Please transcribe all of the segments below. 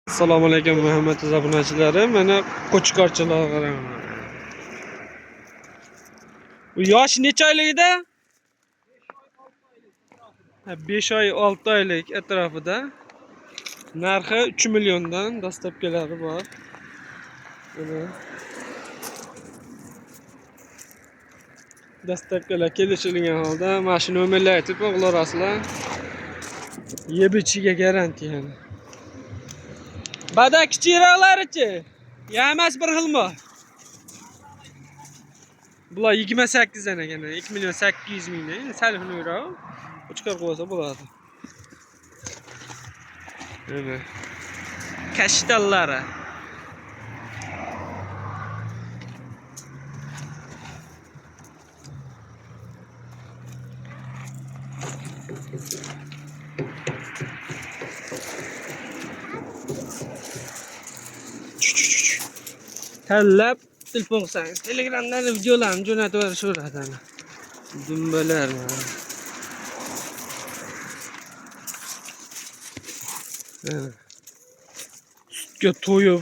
Assalomu alaykum Muhammad obunachilari. Mana qo'chqorchilar qarang. Bu yosh necha oyligida? 5 oy 6 oylik atrofida. Narxi 3 milliondan dastlabkilari bor. Mana dastlabkilar kelishilgan holda mashina nomerlarini aytib o'g'larasizlar. Yeb ichiga garantiya yani. Bada kichikroqlarichi? Yamas bir xilmi? Bular 28 dan ekan. 2 million 800 ming. Salifni yuraq. Chiqarib qo'ysa bo'ladi. Mana kashtallari. Tanlab telefon qilsangiz, Telegramdan videolarni jo'natib yuborishadi. Dumbalar. Sutga to'yib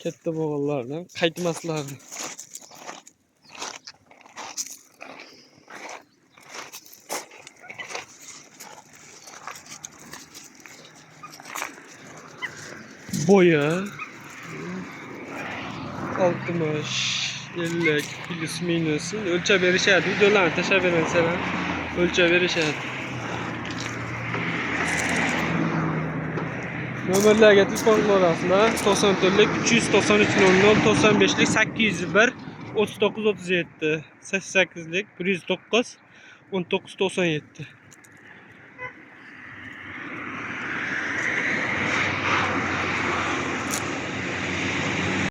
katta bo'g'onlardan qaytmaslardi. Boya 60, 50 plus minus ölçe verişadi. Videolarni tashlab berasanlar, ölçe verishadi. Nomerlarga telefon qilasizlar. 94lik 393 00 95lik 801 39 37 88lik 109 19 97.